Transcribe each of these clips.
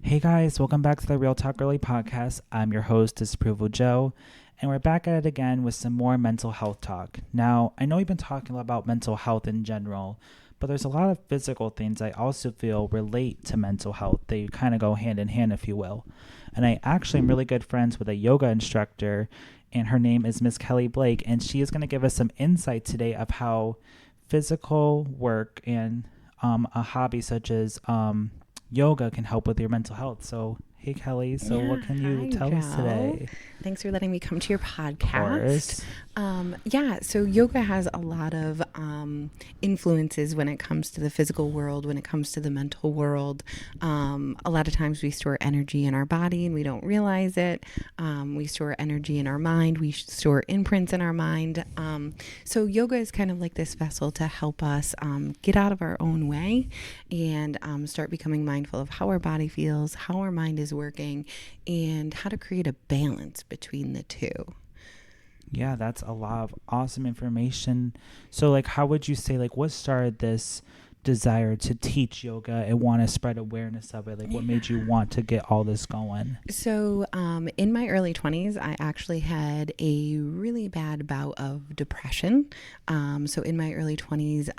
Hey guys, welcome back to the Real Talk Girly podcast. I'm your host, Disapproval Joe, and we're back at it again with some more mental health talk. Now, I know we've been talking about mental health in general, but there's a lot of physical things I also feel relate to mental health. They kind of go hand in hand, if you will. And I actually am really good friends with a yoga instructor, and her name is Miss Kelly Blake, and she is going to give us some insight today of how physical work and a hobby such as yoga can help with your mental health. So, hey Kelly, so what Yeah, can you hi tell us Joe. today? Thanks for letting me come to your Of podcast. course. So yoga has a lot of influences when it comes to the physical world, when it comes to the mental world. A lot of times we store energy in our body and we don't realize it. We store energy in our mind. We store imprints in our mind. So yoga is kind of like this vessel to help us get out of our own way and start becoming mindful of how our body feels, how our mind is working, and how to create a balance between the two. Yeah, that's a lot of awesome information. So, like, how would you say, like, what started this desire to teach yoga and want to spread awareness of it? Like, what Yeah. made you want to get all this going? In my early 20s, I actually had a really bad bout of depression. In my early 20s,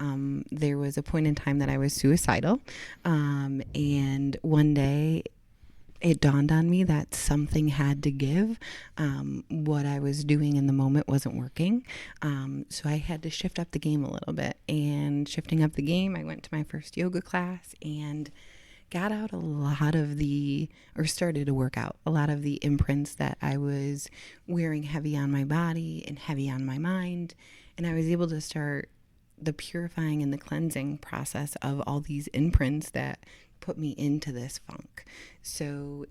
there was a point in time that I was suicidal. And one day, it dawned on me that something had to give. What I was doing in the moment wasn't working. So I had to shift up the game a little bit. And shifting up the game, I went to my first yoga class and got out a lot of or started to work out a lot of the imprints that I was wearing heavy on my body and heavy on my mind. And I was able to start the purifying and the cleansing process of all these imprints that put me into this funk. So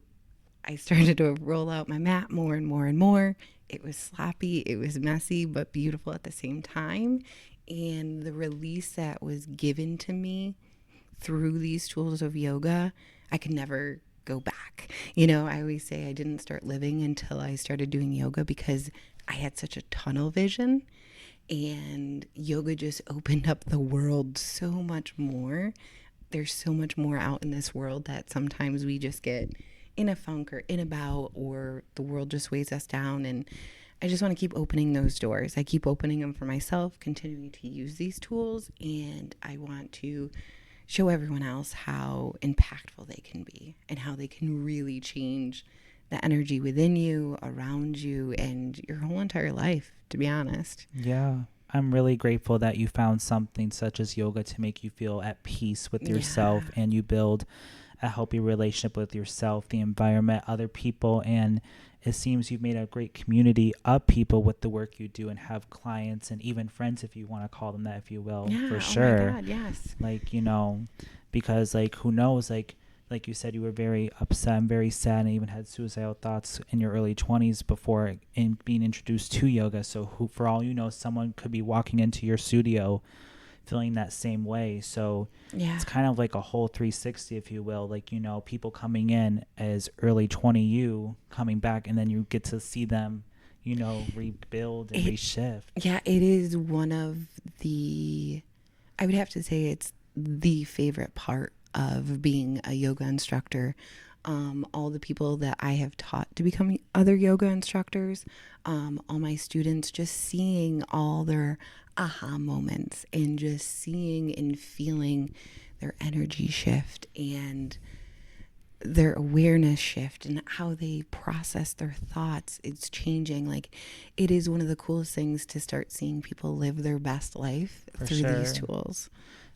I started to roll out my mat more and more and more. It was sloppy, it was messy, but beautiful at the same time. And the release that was given to me through these tools of yoga, I could never go back. I always say I didn't start living until I started doing yoga because I had such a tunnel vision, and yoga just opened up the world so much more. There's so much more out in this world that sometimes we just get in a funk or in a bout, or the world just weighs us down. And I just want to keep opening those doors. I keep opening them for myself, continuing to use these tools, and I want to show everyone else how impactful they can be and how they can really change the energy within you, around you, and your whole entire life, to be honest. Yeah. I'm really grateful that you found something such as yoga to make you feel at peace with Yeah. yourself and you build a healthy relationship with yourself, the environment, other people, and it seems you've made a great community of people with the work you do and have clients and even friends, if you want to call them that, if you will, for Yeah. Oh my sure. God. Yes. Like, because like who knows, like you said, you were very upset and very sad and even had suicidal thoughts in your early 20s before being introduced to yoga. So who, for all you know, someone could be walking into your studio feeling that same way. So Yeah. it's kind of like a whole 360, if you will. Like, people coming in as early 20 you coming back, and then you get to see them, rebuild and It, reshift. yeah, it is one of I would have to say it's the favorite part of being a yoga instructor. All the people that I have taught to become other yoga instructors, all my students, just seeing all their aha moments and just seeing and feeling their energy shift and their awareness shift and how they process their thoughts. It's changing. Like, it is one of the coolest things to start seeing people live their best life For through these sure. tools.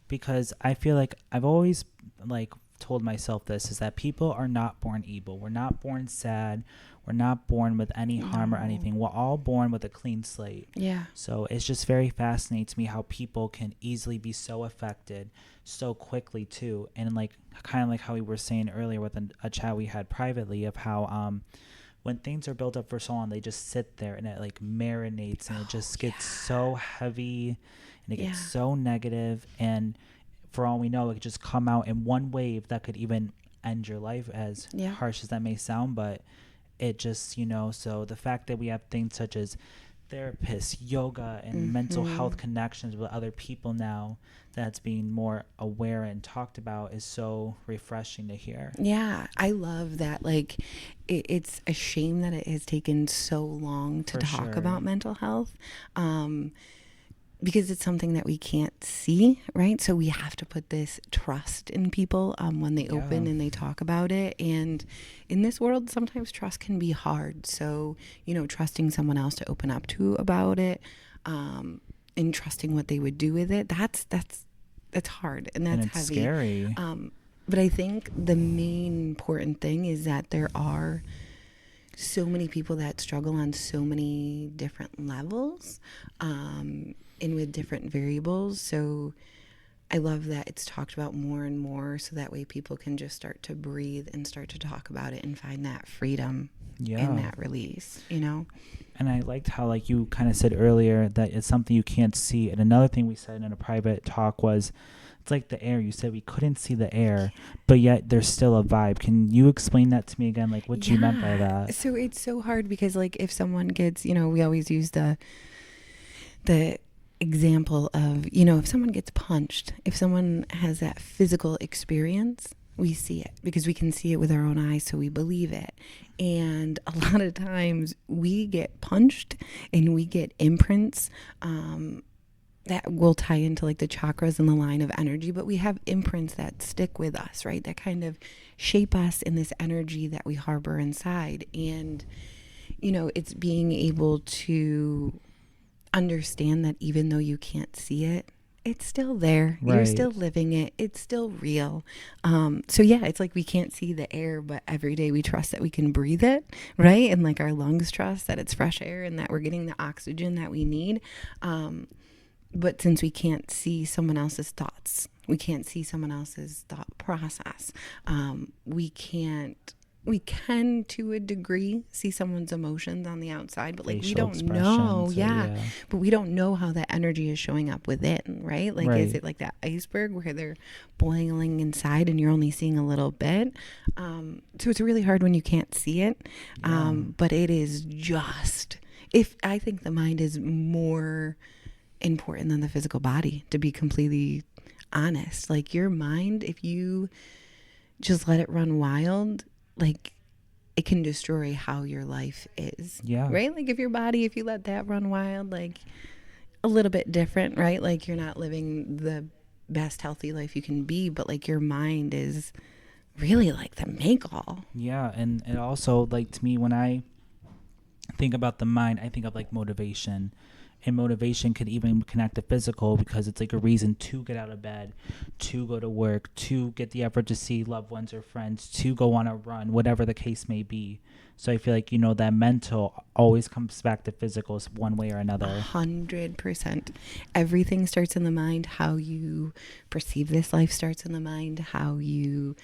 Because I feel like I've always like told myself this is that people are not born evil. We're not born sad. We're not born with any harm or No. anything. We're all born with a clean slate. Yeah. So it's just very fascinating to me how people can easily be so affected so quickly too. And like kind of like how we were saying earlier with a chat we had privately of how when things are built up for so long, they just sit there and it like marinates and it Oh, just gets yeah. so heavy and it gets Yeah. so negative. And for all we know, it could just come out in one wave that could even end your life, as Yeah. harsh as that may sound. But it just, so the fact that we have things such as therapists, yoga, and mental health connections with other people now that's being more aware and talked about is so refreshing to hear. Yeah, I love that. Like, it's a shame that it has taken so long to For talk sure. about mental health. Because it's something that we can't see, right? So we have to put this trust in people when they open Yeah. and they talk about it. And in this world, sometimes trust can be hard. So, trusting someone else to open up to about it, and trusting what they would do with it, that's hard and And that's it's heavy. scary. But I think the main important thing is that there are so many people that struggle on so many different levels, and with different variables. So I love that it's talked about more and more, so that way people can just start to breathe and start to talk about it and find that freedom and Yeah. that release, And I liked how, like you kind of said earlier, that it's something you can't see. And another thing we said in a private talk was, it's like the air. You said we couldn't see the air, but yet there's still a vibe. Can you explain that to me again? Like what you meant by Yeah. that? So it's so hard because, like, if someone gets, we always use the example of, if someone gets punched, if someone has that physical experience, we see it because we can see it with our own eyes, so we believe it. And a lot of times we get punched and we get imprints, that will tie into like the chakras and the line of energy, but we have imprints that stick with us, right? That kind of shape us in this energy that we harbor inside. And, it's being able to understand that even though you can't see it, it's still there. You're Right. still living it. It's still real. So yeah, it's like we can't see the air, but every day we trust that we can breathe it, right? And like our lungs trust that it's fresh air and that we're getting the oxygen that we need. But since we can't see someone else's thoughts, we can't see someone else's thought process. We can to a degree see someone's emotions on the outside, but like we Facial don't know. expressions. Yeah. But we don't know how that energy is showing up within, right? Like, is Right. it like that iceberg where they're boiling inside and you're only seeing a little bit? So it's really hard when you can't see it. But it is just, if I think the mind is more important than the physical body, to be completely honest. Like your mind, if you just let it run wild, like it can destroy how your life is. Yeah. Right? Like if your body, if you let that run wild, like a little bit different, right? Like you're not living the best healthy life you can be, but like your mind is really like the make all. Yeah. And it also, like, to me, when I think about the mind, I think of like motivation. And motivation could even connect to physical because it's like a reason to get out of bed, to go to work, to get the effort to see loved ones or friends, to go on a run, whatever the case may be. So I feel like, that mental always comes back to physical one way or another. 100%. Everything starts in the mind. How you perceive this life starts in the mind. How you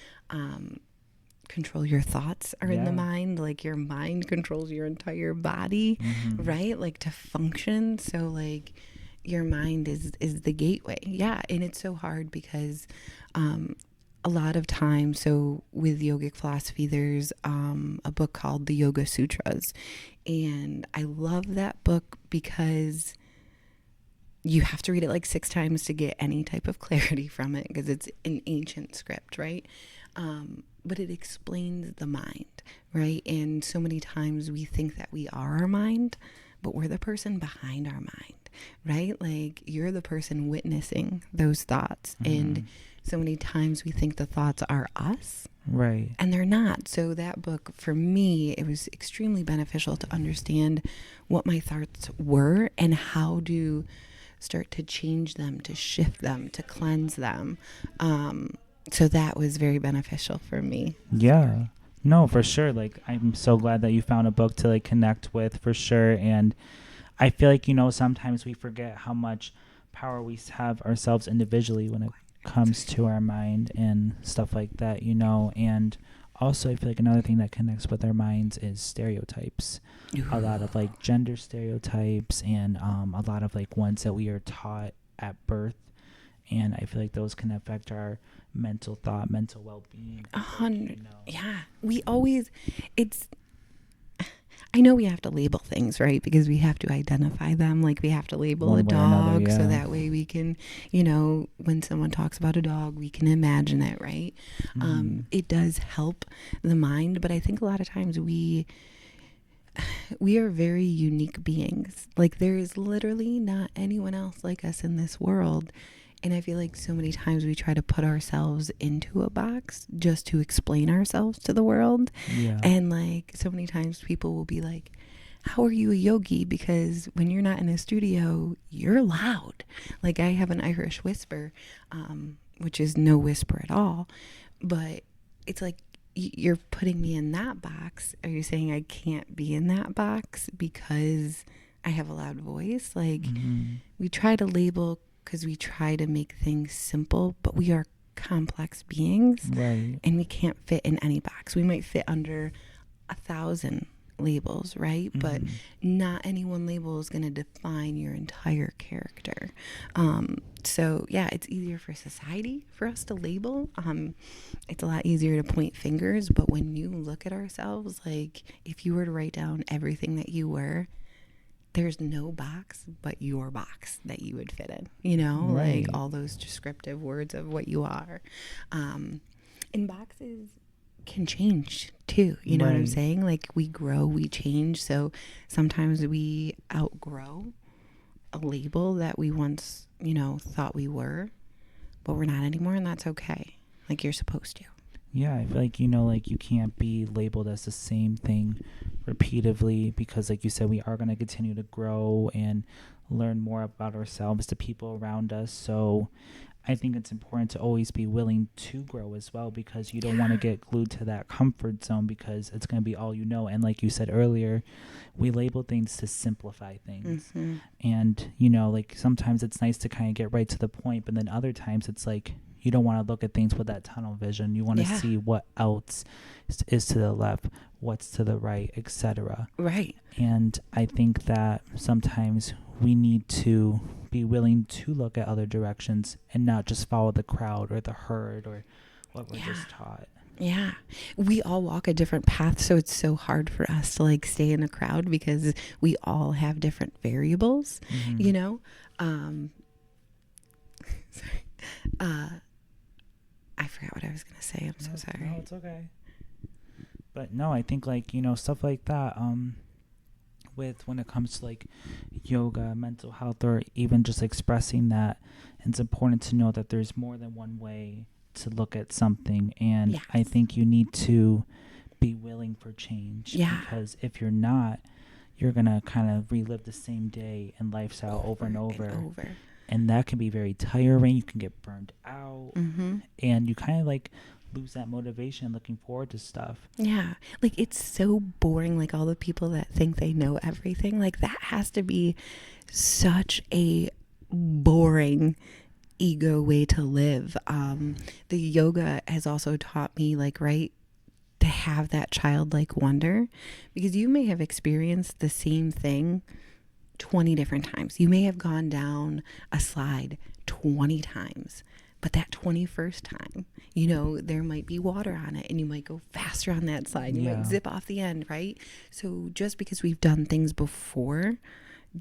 control your thoughts are in the mind. Like your mind controls your entire body, right? Like to function. So like your mind is the gateway. Yeah. And it's so hard because a lot of times, so with yogic philosophy, there's a book called the Yoga Sutras, and I love that book because you have to read it like 6 times to get any type of clarity from it because it's an ancient script, right? But it explains the mind, right? And so many times we think that we are our mind, but we're the person behind our mind, right? Like you're the person witnessing those thoughts. And so many times we think the thoughts are us, Right. and they're not. So that book, for me, it was extremely beneficial to understand what my thoughts were and how to start to change them, to shift them, to cleanse them. So that was very beneficial for me. Yeah. No, for sure. Like, I'm so glad that you found a book to like connect with, for sure. And I feel like, sometimes we forget how much power we have ourselves individually when it comes to our mind and stuff like that, And also, I feel like another thing that connects with our minds is stereotypes. A lot of like gender stereotypes and a lot of like ones that we are taught at birth. And I feel like those can affect our mental thought, mental well-being. 100. Yeah. We always, it's, I know we have to label things, right? Because we have to identify them. Like we have to label a One way or another, dog so yeah. that way we can, when someone talks about a dog, we can imagine it, right? Mm-hmm. It does help the mind, but I think a lot of times we are very unique beings. Like there is literally not anyone else like us in this world. And I feel like so many times we try to put ourselves into a box just to explain ourselves to the world. Yeah. And like so many times people will be like, how are you a yogi? Because when you're not in a studio, you're loud. Like I have an Irish whisper, which is no whisper at all. But it's like, you're putting me in that box. Are you saying I can't be in that box because I have a loud voice? Like Mm-hmm. we try to label because we try to make things simple, but we are complex beings Right. and we can't fit in any box. We might fit under 1,000 labels, right? But Mm-hmm. not any one label is going to define your entire character. So yeah, it's easier for society for us to label. It's a lot easier to point fingers, but when you look at ourselves, like if you were to write down everything that you were, there's no box but your box that you would fit in, like Right. all those descriptive words of what you are. And boxes can change too, you know what I'm Right. saying? Like we grow, we change. So sometimes we outgrow a label that we once, thought we were, but we're not anymore, and that's okay. Like you're supposed to. Yeah, I feel like, like you can't be labeled as the same thing repeatedly because, like you said, we are going to continue to grow and learn more about ourselves, the people around us. So I think it's important to always be willing to grow as well because you don't want to get glued to that comfort zone because it's going to be all you know. And like you said earlier, we label things to simplify things. Mm-hmm. And, like sometimes it's nice to kind of get right to the point, but then other times it's like you don't want to look at things with that tunnel vision. You want to see what else is to the left, what's to the right, etc. Right. And I think that sometimes we need to be willing to look at other directions and not just follow the crowd or the herd or what we're just taught. Yeah. We all walk a different path, so it's so hard for us to like stay in a crowd because we all have different variables, Mm-hmm. Sorry. I forgot what I was going to say. I'm so sorry. No, it's okay. But no, I think like, stuff like that, with when it comes to like yoga, mental health, or even just expressing that, it's important to know that there's more than one way to look at something. And I think you need to be willing for change. Yeah. Because if you're not, you're going to kind of relive the same day and lifestyle over and over. And that can be very tiring. You can get burned out. Mm-hmm. And you kind of like lose that motivation looking forward to stuff. Yeah. Like it's so boring. Like all the people that think they know everything, like that has to be such a boring ego way to live. The yoga has also taught me like, right, to have that childlike wonder, because you may have experienced the same thing 20 different times. You may have gone down a slide 20 times, but that 21st time, there might be water on it and you might go faster on that slide. You might zip off the end, right? So just because we've done things before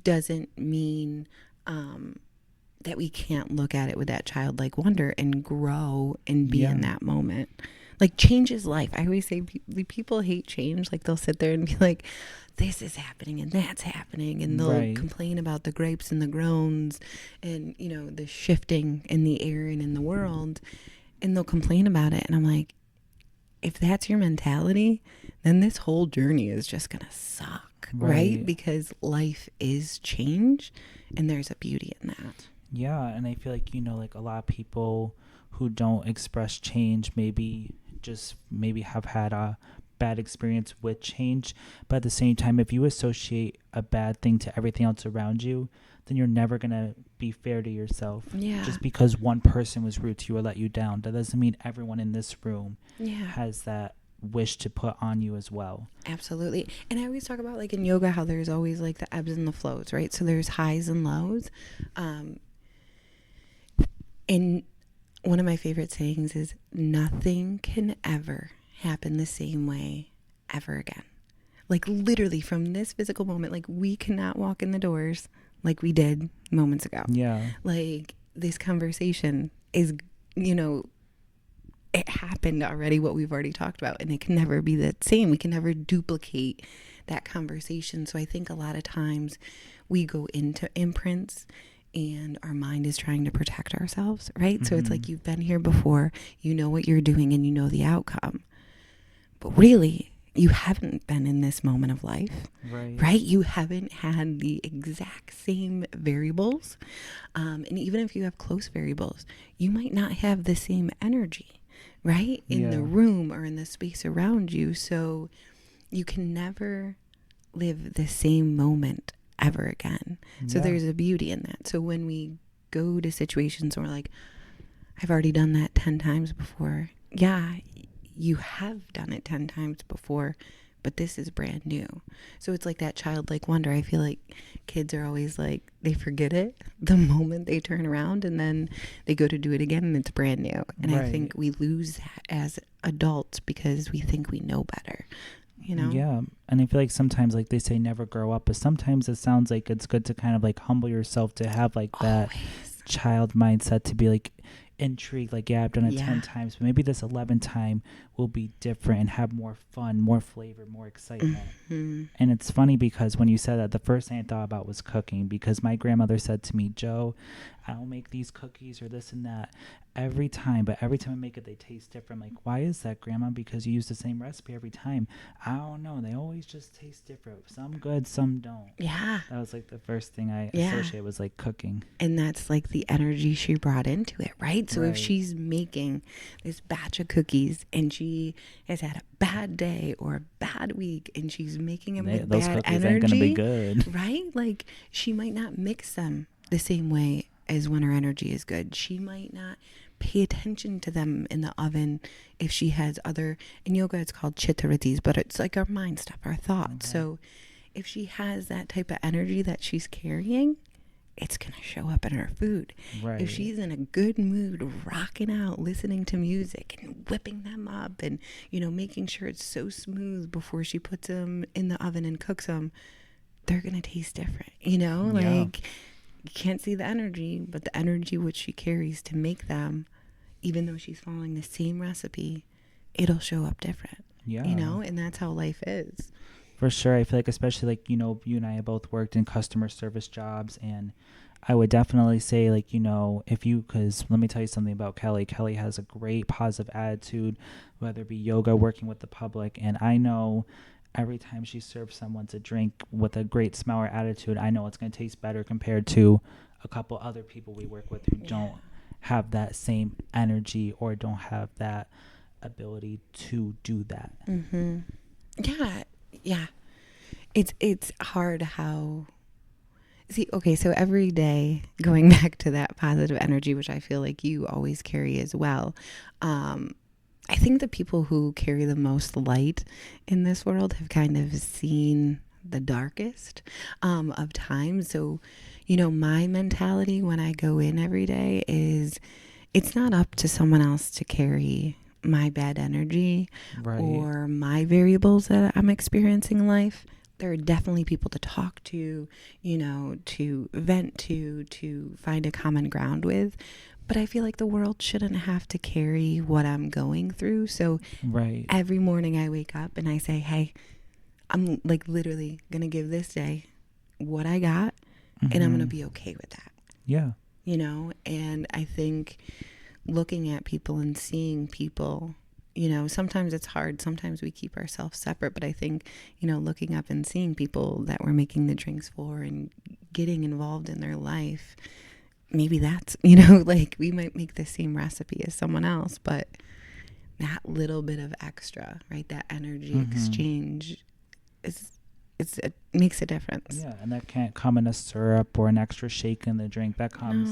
doesn't mean that we can't look at it with that childlike wonder and grow and be in that moment. Like change is life. I always say people hate change. Like they'll sit there and be like, this is happening and that's happening. And they'll complain about the grapes and the groans and, the shifting in the air and in the world. And they'll complain about it. And I'm like, if that's your mentality, then this whole journey is just going to suck, right? Because life is change and there's a beauty in that. Yeah. And I feel like, like a lot of people who don't express change maybe have had a bad experience with change, but at the same time, if you associate a bad thing to everything else around you, then you're never gonna be fair to yourself. Just because one person was rude to you or let you down, that doesn't mean everyone in this room has that wish to put on you as well. Absolutely. And I always talk about like in yoga how there's always like the ebbs and the flows, right? So there's highs and lows. And one of my favorite sayings is nothing can ever happen the same way ever again. Like literally from this physical moment, like we cannot walk in the doors like we did moments ago. Yeah. Like this conversation is, you know, it happened already, what we've already talked about, and it can never be the same. We can never duplicate that conversation. So I think a lot of times we go into imprints and our mind is trying to protect ourselves, right? So it's like you've been here before, you know what you're doing and you know the outcome. But really, you haven't been in this moment of life, right? You haven't had the exact same variables. And even if you have close variables, you might not have the same energy, right? In the room or in the space around you. So you can never live the same moment ever again. So there's a beauty in that. So when we go to situations where we're like, I've already done that 10 times before. Yeah, you have done it 10 times before, but this is brand new. So it's like that childlike wonder. I feel like kids are always like, they forget it the moment they turn around and then they go to do it again and it's brand new. And I think we lose that as adults because we think we know better, you know? Yeah. And I feel like sometimes, like they say, never grow up, but sometimes it sounds like it's good to kind of like humble yourself to have like that child mindset, to be like intrigued, like, yeah, I've done it 10 times, but maybe this 11th time will be different and have more fun, more flavor, more excitement. And it's funny because when you said that, the first thing I thought about was cooking, because my grandmother said to me, Joe, I don't make these cookies or this and that every time, but every time I make it, they taste different. I'm like, why is that, Grandma? Because you use the same recipe every time. I don't know. They always just taste different. Some good, some don't. Yeah. That was like the first thing I associated was like cooking. And that's like the energy she brought into it, right? So if she's making this batch of cookies and she has had a bad day or a bad week and she's making them with those bad cookies energy, ain't gonna be good. Right? Like she might not mix them the same way as when her energy is good. She might not pay attention to them in the oven if she has other, in yoga it's called chittaritis, but it's like our mind stuff, our thoughts. So if she has that type of energy that she's carrying, it's going to show up in her food. If she's in a good mood, rocking out, listening to music and whipping them up and, you know, making sure it's so smooth before she puts them in the oven and cooks them, they're going to taste different, you know? Like you can't see the energy, but the energy which she carries to make them, even though she's following the same recipe, it'll show up different, you know? And that's how life is. For sure. I feel like, especially like, you know, you and I have both worked in customer service jobs, and I would definitely say, like, you know, if you, because let me tell you something about Kelly. Kelly has a great positive attitude, whether it be yoga, working with the public. And I know every time she serves someone a drink with a great smile or attitude, I know it's going to taste better compared to a couple other people we work with who don't have that same energy or don't have that ability to do that. Yeah. It's hard how, see, okay, so every day, going back to that positive energy, which I feel like you always carry as well, I think the people who carry the most light in this world have kind of seen the darkest of times. So, you know, my mentality when I go in every day is it's not up to someone else to carry my bad energy or my variables that I'm experiencing in life. There are definitely people to talk to, you know, to vent to find a common ground with. But I feel like the world shouldn't have to carry what I'm going through. So every morning I wake up and I say, hey, I'm like literally going to give this day what I got, and I'm going to be okay with that. Yeah. You know, and I think looking at people and seeing people, you know, sometimes it's hard. Sometimes we keep ourselves separate. But I think, you know, looking up and seeing people that we're making the drinks for and getting involved in their life, maybe that's, you know, like we might make the same recipe as someone else, but that little bit of extra, right? That energy exchange it makes a difference. Yeah, and that can't come in a syrup or an extra shake in the drink. That comes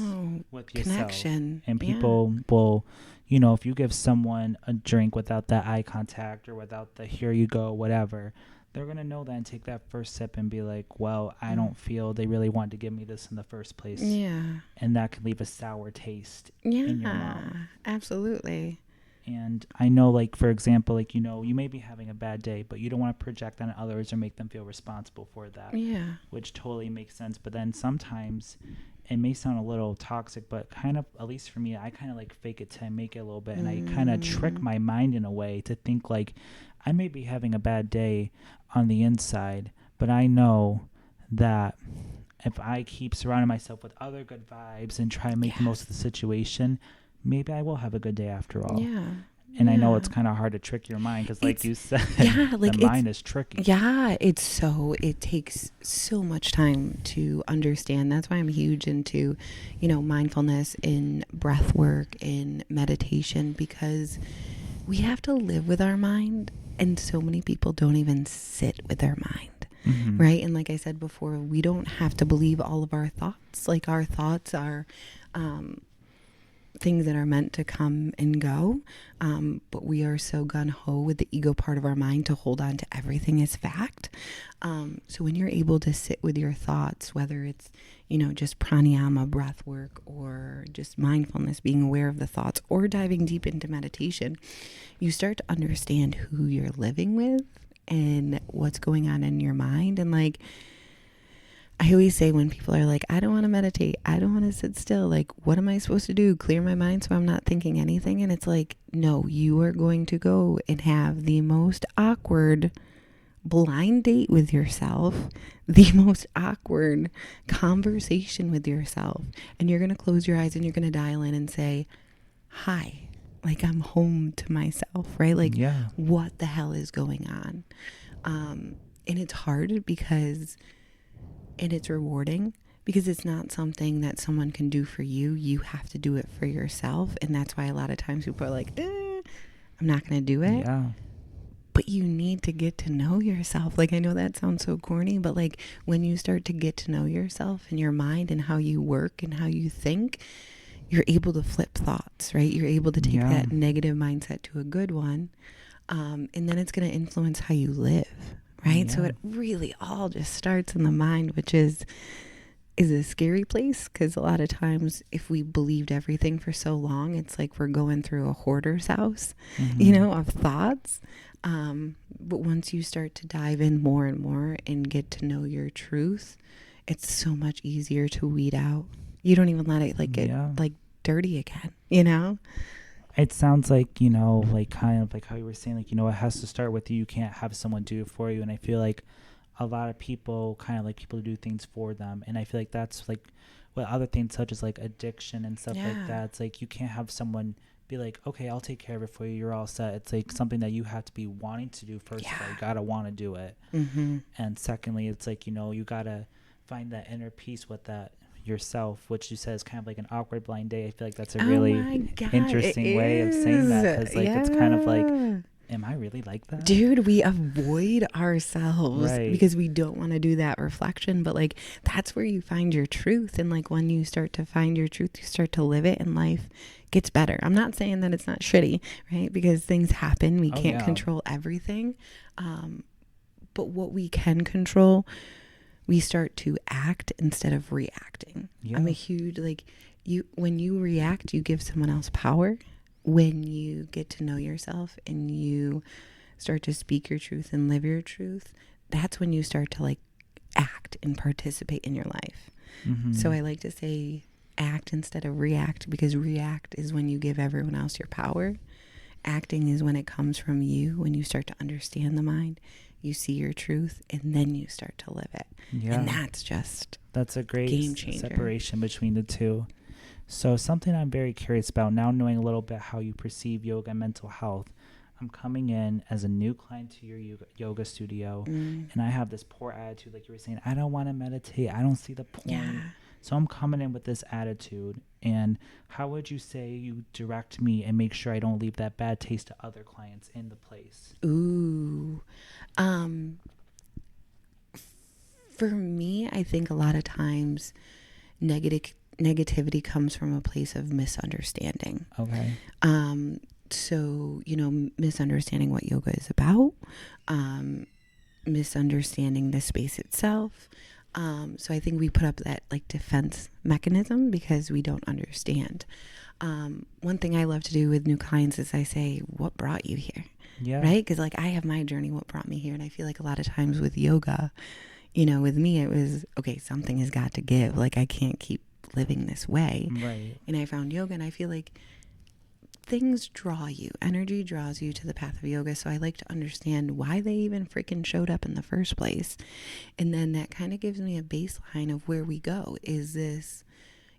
with yourself. Connection. And people will, you know, if you give someone a drink without that eye contact or without the here you go, whatever, they're going to know that and take that first sip and be like, well, I don't feel they really wanted to give me this in the first place. Yeah. And that could leave a sour taste in your mouth. Absolutely. And I know, like, for example, like, you may be having a bad day, but you don't want to project on others or make them feel responsible for that, Yeah. which totally makes sense. But then sometimes it may sound a little toxic, but kind of, at least for me, I kind of like fake it till I make it a little bit. And I kind of trick my mind in a way to think like I may be having a bad day on the inside, but I know that if I keep surrounding myself with other good vibes and try to make the most of the situation, maybe I will have a good day after all. Yeah. And I know it's kind of hard to trick your mind because, like you said, like the mind is tricky. Yeah, it takes so much time to understand. That's why I'm huge into, mindfulness in breath work, in meditation, because we have to live with our mind. And so many people don't even sit with their mind. Mm-hmm. Right. And like I said before, we don't have to believe all of our thoughts. Like our thoughts are things that are meant to come and go. But we are so gun-ho with the ego part of our mind to hold on to everything as fact. So when you're able to sit with your thoughts, whether it's, just pranayama, breath work, or just mindfulness, being aware of the thoughts, or diving deep into meditation, you start to understand who you're living with and what's going on in your mind. And like, I always say when people are like, I don't want to meditate, I don't want to sit still, like, what am I supposed to do? Clear my mind so I'm not thinking anything? And it's like, no, you are going to go and have the most awkward blind date with yourself, the most awkward conversation with yourself. And you're going to close your eyes and you're going to dial in and say, hi, like I'm home to myself, right? Like, what the hell is going on? And it's hard and it's rewarding because it's not something that someone can do for you. You have to do it for yourself. And that's why a lot of times people are like, I'm not going to do it. Yeah. But you need to get to know yourself. Like, I know that sounds so corny, but like when you start to get to know yourself and your mind and how you work and how you think, you're able to flip thoughts, right? You're able to take that negative mindset to a good one. And then it's going to influence how you live. Right. Yeah. So it really all just starts in the mind, which is a scary place because a lot of times if we believed everything for so long, it's like we're going through a hoarder's house, of thoughts. But once you start to dive in more and more and get to know your truth, it's so much easier to weed out. You don't even let it get like dirty again, It sounds like, like kind of like how you were saying, like, it has to start with you. You can't have someone do it for you. And I feel like a lot of people kind of like people to do things for them. And I feel like that's like with other things such as like addiction and stuff like that. It's like you can't have someone be like, okay, I'll take care of it for you. You're all set. It's like something that you have to be wanting to do first. You gotta want to do it. Mm-hmm. And secondly, it's like, you gotta find that inner peace with that yourself, which you said is kind of like an awkward blind date. I feel like that's a really interesting way of saying that because like it's kind of like, am I really like that? Dude, we avoid ourselves because we don't want to do that reflection, but like that's where you find your truth. And like when you start to find your truth, you start to live it and life gets better. I'm not saying that it's not shitty, right? Because things happen. We can't control everything. But what we can control, we start to act instead of reacting. I'm a huge, when you react, you give someone else power. When you get to know yourself and you start to speak your truth and live your truth, that's when you start to act and participate in your life. Mm-hmm. So I like to say act instead of react, because react is when you give everyone else your power. Acting is when it comes from you, when you start to understand the mind. You see your truth and then you start to live it. And that's a great game changer. Separation between the two. So something I'm very curious about now, knowing a little bit how you perceive yoga and mental health. I'm coming in as a new client to your yoga studio and I have this poor attitude, like you were saying, I don't want to meditate. I don't see the point. Yeah. So I'm coming in with this attitude. And how would you say you direct me and make sure I don't leave that bad taste to other clients in the place? Ooh. For me, I think a lot of times negativity comes from a place of misunderstanding. Okay. So, misunderstanding what yoga is about, misunderstanding the space itself. So I think we put up that defense mechanism because we don't understand. One thing I love to do with new clients is I say, what brought you here? Yeah. Right? Because like I have my journey, what brought me here. And I feel like a lot of times with yoga, you know, with me, it was, okay, something has got to give. Like I can't keep living this way. Right. And I found yoga and I feel like things draw you. Energy draws you to the path of yoga. So I like to understand why they even freaking showed up in the first place. And then that kind of gives me a baseline of where we go. Is this,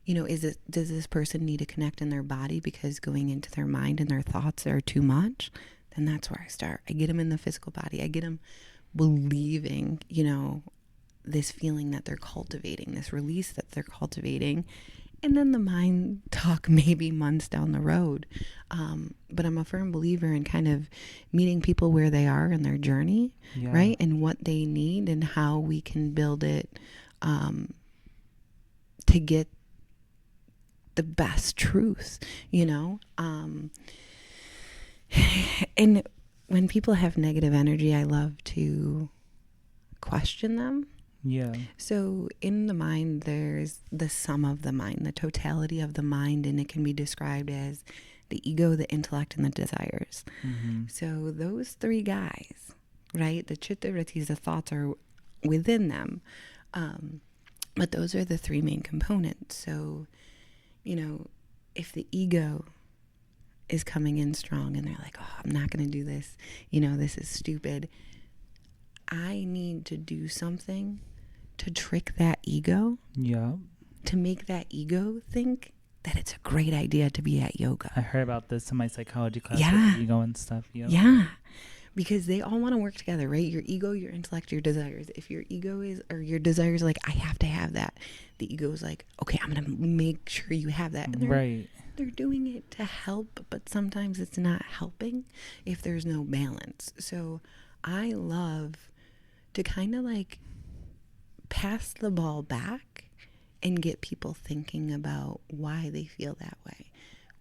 you know, does this person need to connect in their body because going into their mind and their thoughts are too much? Then that's where I start. I get them in the physical body. I get them believing, you know, this feeling that they're cultivating, this release that they're cultivating. And then the mind talk maybe months down the road. But I'm a firm believer in kind of meeting people where they are in their journey, Yeah. right? And what they need and how we can build it to get the best truth, you know? And when people have negative energy, I love to question them. Yeah. So in the mind, there's the sum of the mind, the totality of the mind, and it can be described as the ego, the intellect, and the desires. Mm-hmm. So those three guys, right? The chitta vrittis, the thoughts are within them. But those are the three main components. So, you know, if the ego is coming in strong and they're like, oh, I'm not going to do this, you know, this is stupid. I need to do something to trick that ego. Yeah. To make that ego think that it's a great idea to be at yoga. I heard about this in my psychology class Yeah. with ego and stuff. Yep. Yeah. Because they all want to work together, right? Your ego, your intellect, your desires. If your ego is, or your desires like, I have to have that. The ego is like, okay, I'm going to make sure you have that. And they're doing it to help, but sometimes it's not helping if there's no balance. So I love to kind of like pass the ball back and get people thinking about why they feel that way.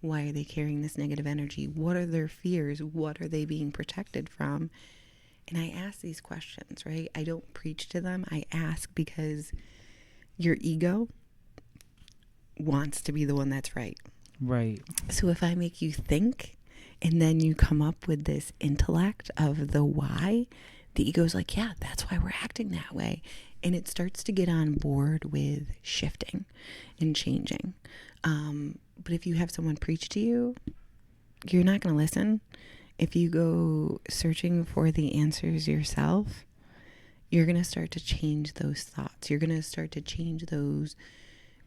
Why are they carrying this negative energy? What are their fears? What are they being protected from? And I ask these questions, right? I don't preach to them. I ask because your ego wants to be the one that's right. Right. So if I make you think and then you come up with this intellect of the why, the ego's like, yeah, that's why we're acting that way. And it starts to get on board with shifting and changing. But if you have someone preach to you, you're not going to listen. If you go searching for the answers yourself, you're going to start to change those thoughts. You're going to start to change those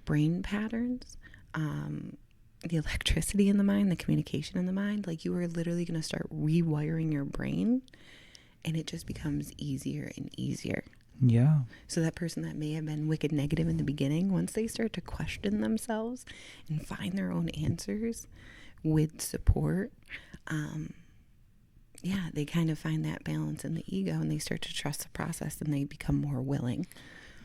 brain patterns, the electricity in the mind, the communication in the mind. Like you are literally going to start rewiring your brain, and it just becomes easier and easier. Yeah. So that person that may have been wicked negative in the beginning, once they start to question themselves and find their own answers with support, they kind of find that balance in the ego, and they start to trust the process, and they become more willing.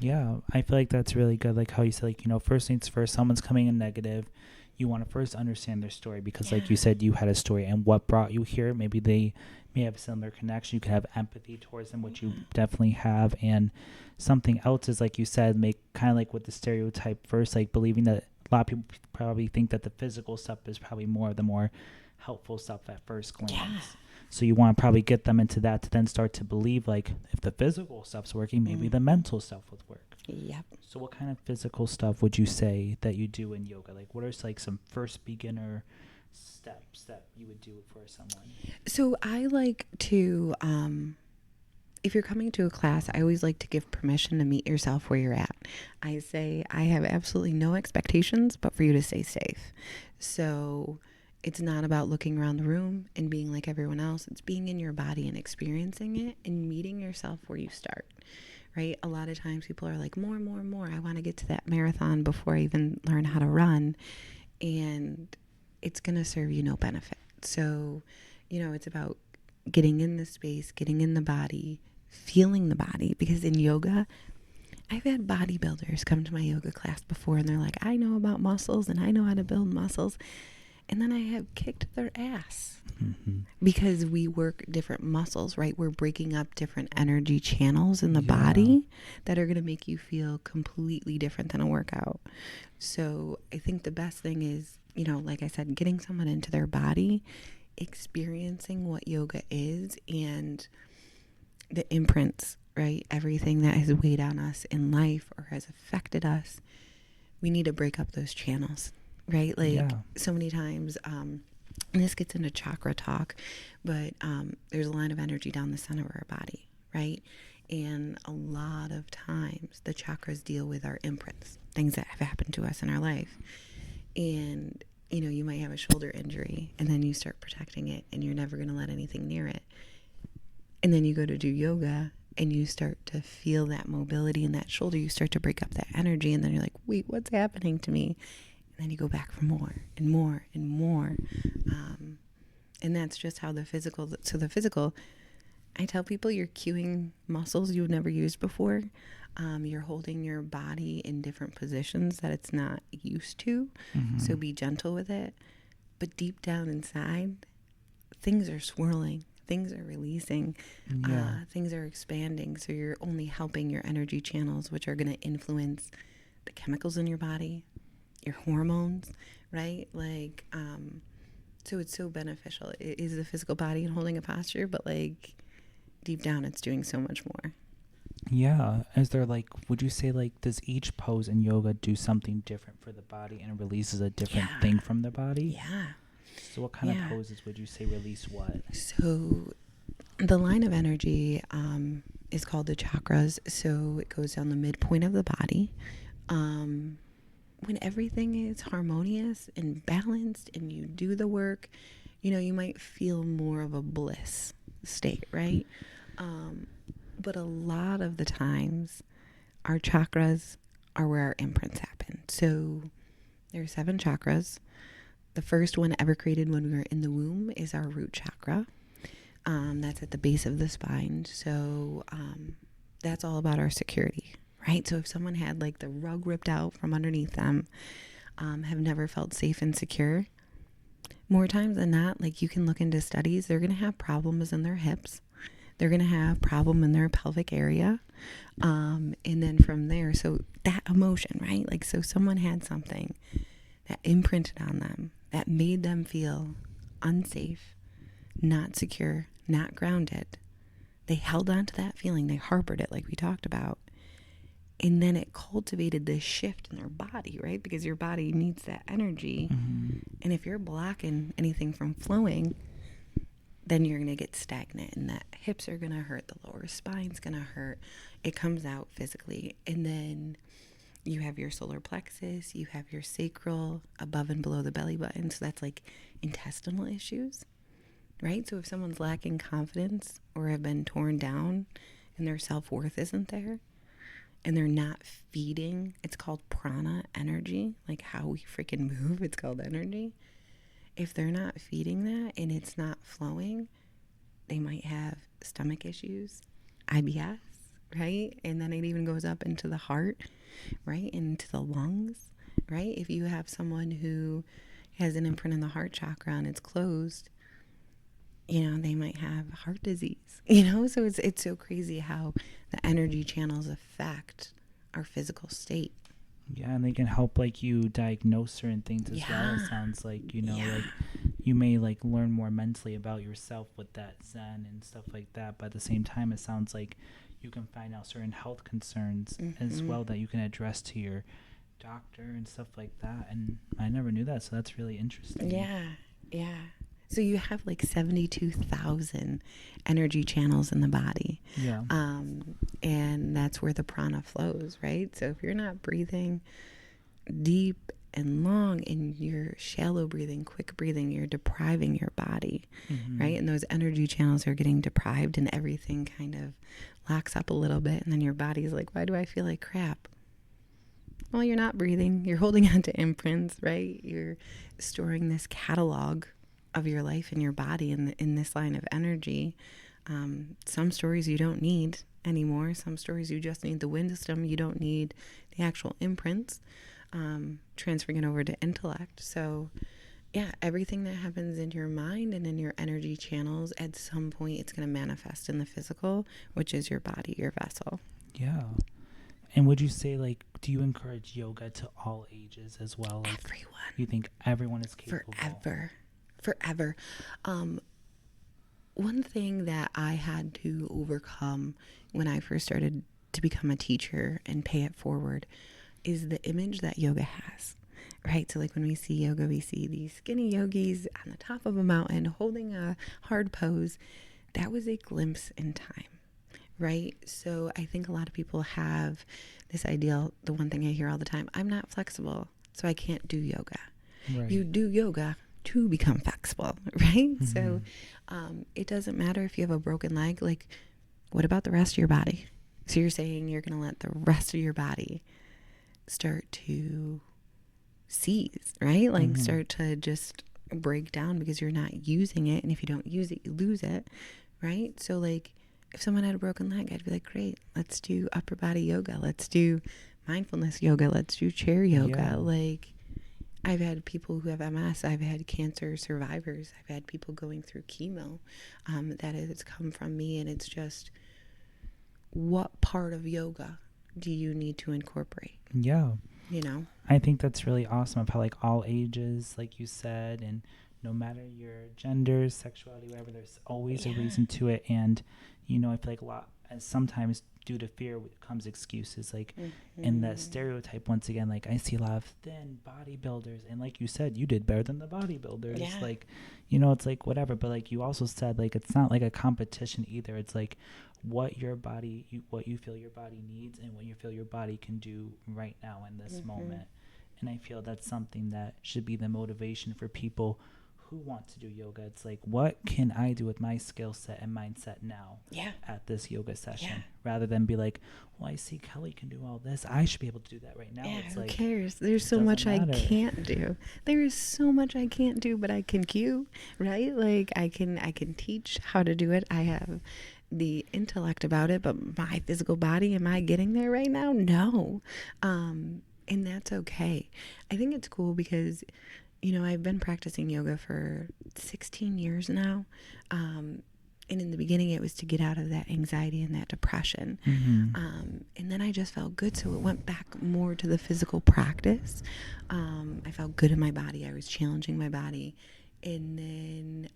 Yeah, I feel like that's really good. Like how you said, like, you know, first things first, someone's coming in negative. You want to first understand their story because, like you said, you had a story and what brought you here. Maybe they may have a similar connection. You can have empathy towards them, which you definitely have. And something else is, like you said, make kind of like with the stereotype first, like believing that a lot of people probably think that the physical stuff is probably more of the more helpful stuff at first glance. Yeah. So you want to probably get them into that to then start to believe, like, if the physical stuff's working, maybe the mental stuff would work. Yep. So what kind of physical stuff would you say that you do in yoga? Like, what are like some first beginner steps that you would do for someone? So I like to, if you're coming to a class, I always like to give permission to meet yourself where you're at. I say I have absolutely no expectations, but for you to stay safe. So it's not about looking around the room and being like everyone else. It's being in your body and experiencing it and meeting yourself where you start, right? A lot of times people are like, more. I want to get to that marathon before I even learn how to run. And it's going to serve you no benefit. So, you know, it's about getting in the space, getting in the body, feeling the body. Because in yoga, I've had bodybuilders come to my yoga class before and they're like, I know about muscles and I know how to build muscles. And then I have kicked their ass because we work different muscles, right? We're breaking up different energy channels in the body that are going to make you feel completely different than a workout. So I think the best thing is like I said, getting someone into their body, experiencing what yoga is and the imprints, right? Everything that has weighed on us in life or has affected us, we need to break up those channels, right? Like so many times, and this gets into chakra talk, but there's a line of energy down the center of our body, right? And a lot of times the chakras deal with our imprints, things that have happened to us in our life. And, you might have a shoulder injury and then you start protecting it and you're never going to let anything near it. And then you go to do yoga and you start to feel that mobility in that shoulder. You start to break up that energy and then you're like, wait, what's happening to me? And then you go back for more and more and more. And that's just how the physical, I tell people you're cueing muscles you've never used before. You're holding your body in different positions that it's not used to. Mm-hmm. So be gentle with it. But deep down inside, things are swirling. Things are releasing. Things are expanding. So you're only helping your energy channels, which are going to influence the chemicals in your body, your hormones, right? Like, so it's so beneficial. It is the physical body and holding a posture, but like deep down, it's doing so much more. Yeah. Is there would you say does each pose in yoga do something different for the body and releases a different thing from the body? Yeah. So what kind of poses would you say release what? So the line of energy is called the chakras. So it goes down the midpoint of the body. When everything is harmonious and balanced and you do the work, you might feel more of a bliss state, right? But a lot of the times our chakras are where our imprints happen. So there are 7 chakras. The first one ever created when we were in the womb is our root chakra. That's at the base of the spine. So that's all about our security, right? So if someone had the rug ripped out from underneath them, have never felt safe and secure, more times than not, you can look into studies, they're going to have problems in their hips. They're going to have problem in their pelvic area. And then from there, so that emotion, right? So someone had something that imprinted on them, that made them feel unsafe, not secure, not grounded. They held on to that feeling. They harbored it like we talked about. And then it cultivated this shift in their body, right? Because your body needs that energy. Mm-hmm. And if you're blocking anything from flowing, then you're going to get stagnant and that hips are going to hurt. The lower spine's going to hurt. It comes out physically. And then you have your solar plexus, you have your sacral above and below the belly button. So that's intestinal issues, right? So if someone's lacking confidence or have been torn down and their self-worth isn't there and they're not feeding, it's called prana, energy, like how we freaking move, it's called energy. If they're not feeding that and it's not flowing, they might have stomach issues, IBS, right? And then it even goes up into the heart, right? Into the lungs, right? If you have someone who has an imprint in the heart chakra and it's closed, they might have heart disease, So it's so crazy how the energy channels affect our physical state. Yeah, and they can help you diagnose certain things as well. It sounds like, you may learn more mentally about yourself with that Zen and stuff like that. But at the same time, it sounds like you can find out certain health concerns as well that you can address to your doctor and stuff like that. And I never knew that, so that's really interesting. Yeah. So you have 72,000 energy channels in the body. Yeah. And that's where the prana flows, right? So if you're not breathing deep and long and you're shallow breathing, quick breathing, you're depriving your body, right? And those energy channels are getting deprived and everything kind of locks up a little bit. And then your body's like, why do I feel like crap? Well, you're not breathing. You're holding on to imprints, right? You're storing this catalog of your life in your body in this line of energy. Some stories you don't need anymore. Some stories you just need the wisdom. You don't need the actual imprints. Transferring it over to intellect. So yeah, everything that happens in your mind and in your energy channels, at some point it's going to manifest in the physical, which is your body, your vessel. Yeah. And would you say, like, do you encourage yoga to all ages as well? Like, Everyone. you think everyone is capable? Forever. Um, One thing that I had to overcome when I first started to become a teacher and pay it forward is the image that yoga has. Right? So, like, when we see yoga, we see these skinny yogis on the top of a mountain holding a hard pose. That was a glimpse in time, right? So, I think a lot of people have this ideal. The one thing I hear all the time, I'm not flexible, so I can't do yoga. Right. You do yoga to become flexible, right? Mm-hmm. So, it doesn't matter if you have a broken leg. Like, what about the rest of your body? So, you're saying you're going to let the rest of your body start to seize, right? Like, Mm-hmm. start to just break down because you're not using it. And if you don't use it, you lose it, right? So, like, if someone had a broken leg, I'd be like, great, let's do upper body yoga. Let's do mindfulness yoga. Let's do chair yoga. Yeah. Like, I've had people who have MS. I've had cancer survivors. I've had people going through chemo that has come from me. And it's just, what part of yoga do you need to incorporate? Yeah. You know? I think that's really awesome of how, like, all ages, like you said, and no matter your gender, sexuality, whatever, there's always a reason to it. And, you know, I feel like a lot, and sometimes due to fear comes excuses, like, in that stereotype, once again, like, I see a lot of thin bodybuilders, and like you said, you did better than the bodybuilders. Yeah. Like, you know, it's like whatever, but like you also said, like, it's not like a competition either. It's like what your body, what you feel your body needs, and what you feel your body can do right now in this moment. And I feel that's something that should be the motivation for people who want to do yoga. It's like, what can I do with my skill set and mindset now at this yoga session? Rather than be like, well, I see Kelly can do all this, I should be able to do that right now. Yeah, it's who like, cares? There's so much I can't do. There is so much I can't do, but I can cue, right? Like, I can teach how to do it. I have the intellect about it, but my physical body, am I getting there right now? No. And that's okay. I think it's cool because, you know, I've been practicing yoga for 16 years now. And in the beginning, it was to get out of that anxiety and that depression. And then I just felt good. So it went back more to the physical practice. I felt good in my body. I was challenging my body. And then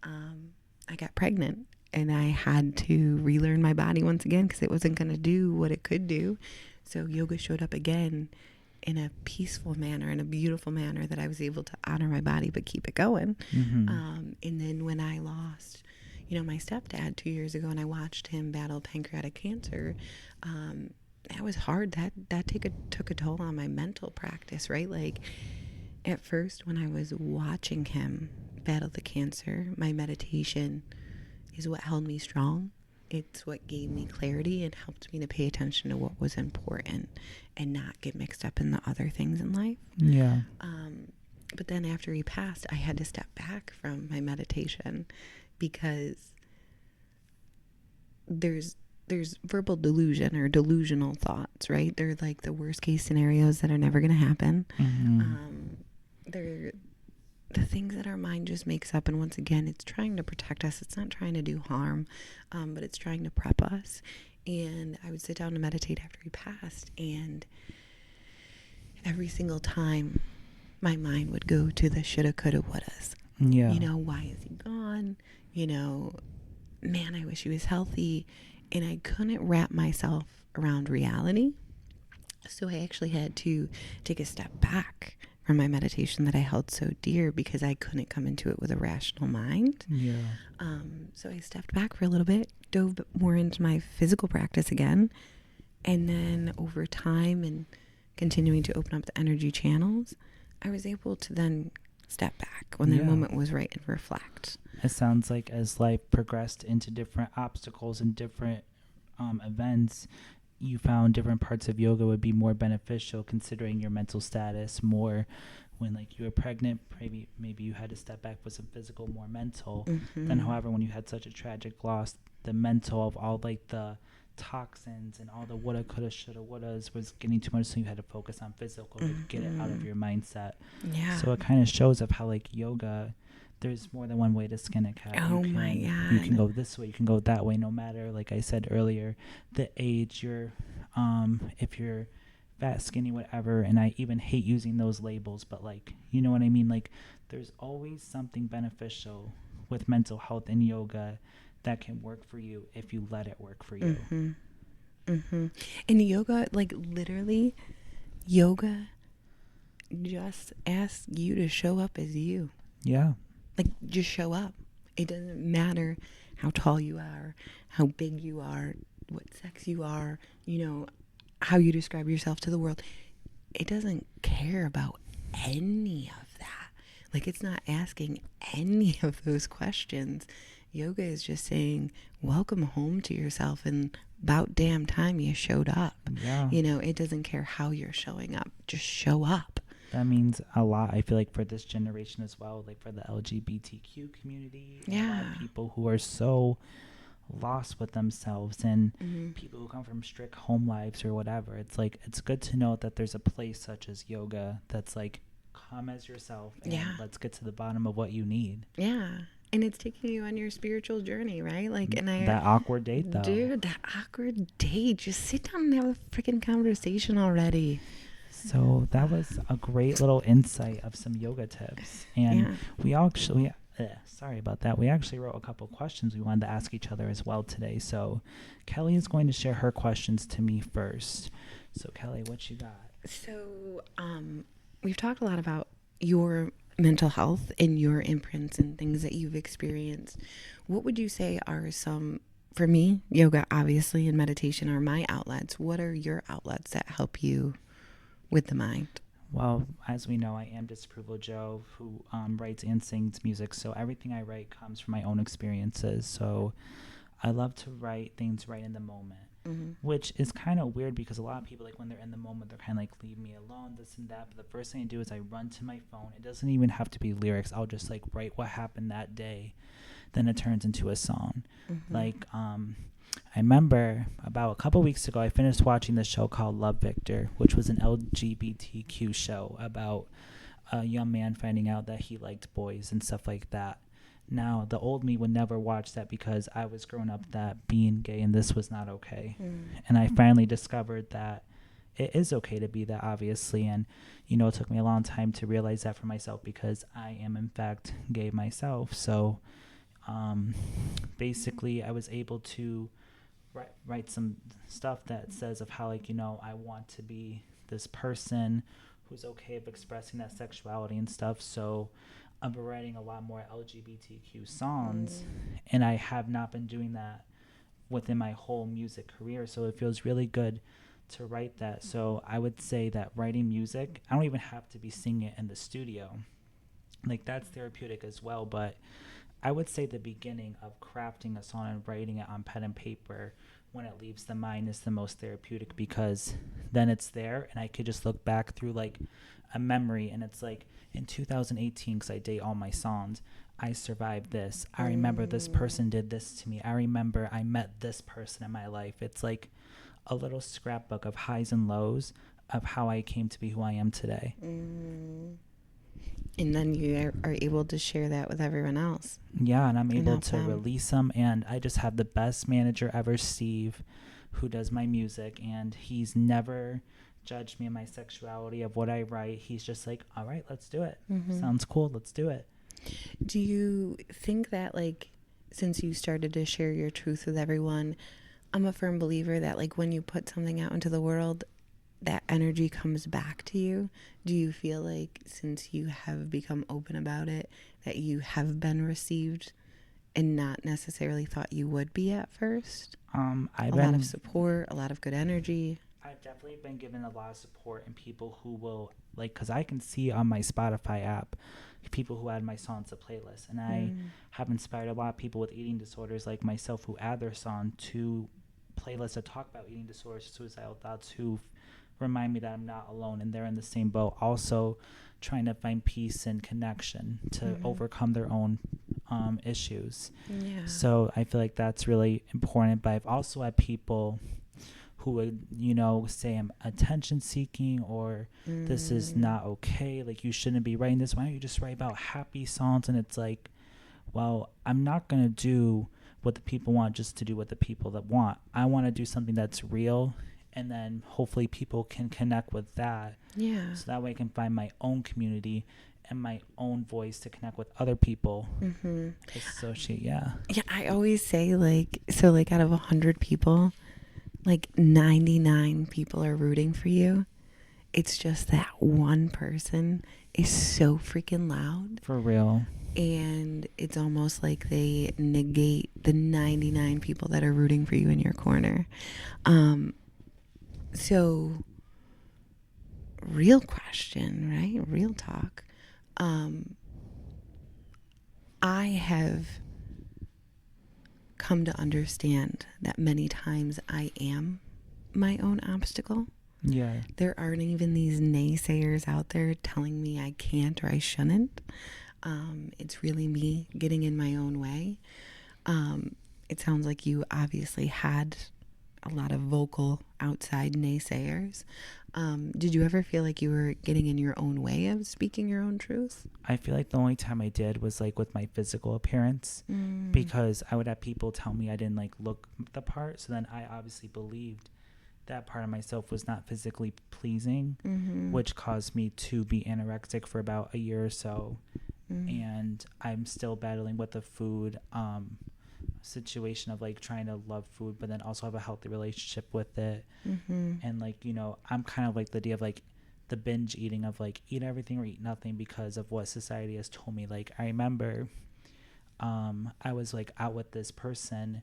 I got pregnant. And I had to relearn my body once again because it wasn't going to do what it could do. So yoga showed up again in a peaceful manner, in a beautiful manner that I was able to honor my body but keep it going. And then when I lost, you know, my stepdad 2 years ago, and I watched him battle pancreatic cancer, that was hard. That took a toll on my mental practice, right? Like, at first, when I was watching him battle the cancer, my meditation is what held me strong. It's what gave me clarity and helped me to pay attention to what was important and not get mixed up in the other things in life. Yeah. But then after he passed, I had to step back from my meditation because there's verbal delusion or delusional thoughts, right? They're like the worst case scenarios that are never going to happen. They're the things that our mind just makes up. And once again, it's trying to protect us. It's not trying to do harm, but it's trying to prep us. And I would sit down to meditate after he passed. And every single time, my mind would go to the shoulda, coulda, wouldas. Yeah. You know, why is he gone? You know, man, I wish he was healthy. And I couldn't wrap myself around reality. So I actually had to take a step back from my meditation that I held so dear because I couldn't come into it with a rational mind. Yeah. So I stepped back for a little bit, dove more into my physical practice again. And then over time and continuing to open up the energy channels, I was able to then step back when the moment was right and reflect. It sounds like as life progressed into different obstacles and different events, you found different parts of yoga would be more beneficial considering your mental status. More when, like, you were pregnant, maybe you had to step back with some physical, more mental. Then, however, when you had such a tragic loss, the mental of all, like, the toxins and all the woulda, coulda, shoulda, wouldas was getting too much, so you had to focus on physical to get it out of your mindset. So it kind of shows of how, like, yoga, there's more than one way to skin a cat. My God. You can go this way, you can go that way, no matter, like I said earlier, the age, if you're fat, skinny, whatever. And I even hate using those labels, but like, you know what I mean? Like, there's always something beneficial with mental health and yoga that can work for you if you let it work for you. Mm-hmm. Mm-hmm. And yoga, like literally, yoga just asks you to show up as you. Yeah. Like, just show up. It doesn't matter how tall you are, how big you are, what sex you are, how you describe yourself to the world. It doesn't care about any of that. Like, it's not asking any of those questions. Yoga is just saying, welcome home to yourself, and about damn time you showed up. Yeah. It doesn't care how you're showing up. Just show up. That means a lot, I feel like, for this generation as well, like for the LGBTQ community. And a lot of people who are so lost with themselves, and people who come from strict home lives or whatever. It's like, it's good to know that there's a place such as yoga that's like, come as yourself and let's get to the bottom of what you need. Yeah. And it's taking you on your spiritual journey, right? Like, and that awkward date, though. Dude, that awkward date. Just sit down and have a freaking conversation already. So that was a great little insight of some yoga tips. And we actually, sorry about that. We actually wrote a couple questions we wanted to ask each other as well today. So Kelly is going to share her questions to me first. So Kelly, what you got? So we've talked a lot about your mental health and your imprints and things that you've experienced. What would you say are some, for me, yoga obviously and meditation are my outlets. What are your outlets that help you with the mind? Well, as we know, I am Disapproval Joe, who writes and sings music. So everything I write comes from my own experiences. So I love to write things right in the moment, which is kind of weird because a lot of people, like when they're in the moment, they're kind of like, leave me alone, this and that. But the first thing I do is I run to my phone. It doesn't even have to be lyrics. I'll just like write what happened that day. Then it turns into a song. Like, I remember about a couple weeks ago, I finished watching this show called Love Victor, which was an LGBTQ show about a young man finding out that he liked boys and stuff like that. Now, the old me would never watch that because I was growing up that being gay and this was not okay. And I finally discovered that it is okay to be that, obviously. And, it took me a long time to realize that for myself because I am, in fact, gay myself. So basically, I was able to write some stuff that says of how, like, I want to be this person who's okay of expressing that sexuality and stuff. So I'm writing a lot more LGBTQ songs, and I have not been doing that within my whole music career. So it feels really good to write that. So I would say that writing music, I don't even have to be singing it in the studio. Like, that's therapeutic as well, but I would say the beginning of crafting a song and writing it on pen and paper when it leaves the mind is the most therapeutic, because then it's there and I could just look back through like a memory, and it's like in 2018, because I date all my songs, I survived this. I remember this person did this to me. I remember I met this person in my life. It's like a little scrapbook of highs and lows of how I came to be who I am today. And then you are able to share that with everyone else. Yeah, and I'm able to release them. And I just have the best manager ever, Steve, who does my music. And he's never judged me in my sexuality of what I write. He's just like, all right, let's do it. Sounds cool. Let's do it. Do you think that, like, since you started to share your truth with everyone, I'm a firm believer that, like, when you put something out into the world, that energy comes back to you? Do you feel like since you have become open about it, that you have been received and not necessarily thought you would be at first? A lot of support, a lot of good energy. I've definitely been given a lot of support, and people who will, like, because I can see on my Spotify app people who add my songs to playlists, and I have inspired a lot of people with eating disorders like myself who add their song to playlists that talk about eating disorders, suicidal thoughts, who remind me that I'm not alone and they're in the same boat, also trying to find peace and connection to overcome their own issues. So I feel like that's really important. But I've also had people who would, say I'm attention seeking, or this is not okay, like you shouldn't be writing this, why don't you just write about happy songs? And it's like, well, I'm not going to do what the people want just to do what the people that want. I want to do something that's real and then hopefully people can connect with that. Yeah. So that way I can find my own community and my own voice to connect with other people. Associate, yeah. Yeah, I always say, like, so, like, out of 100 people, like, 99 people are rooting for you. It's just that one person is so freaking loud. For real. And it's almost like they negate the 99 people that are rooting for you in your corner. So, real question, right? Real talk. I have come to understand that many times I am my own obstacle. Yeah. There aren't even these naysayers out there telling me I can't or I shouldn't. It's really me getting in my own way. It sounds like you obviously had a lot of vocal outside naysayers. Did you ever feel like you were getting in your own way of speaking your own truth? I feel like the only time I did was like with my physical appearance, because I would have people tell me I didn't like look the part. So then I obviously believed that part of myself was not physically pleasing, which caused me to be anorexic for about a year or so. And I'm still battling with the food situation of like trying to love food, but then also have a healthy relationship with it. And like, you know, I'm kind of like the idea of like the binge eating of like eat everything or eat nothing because of what society has told me. Like I remember I was like out with this person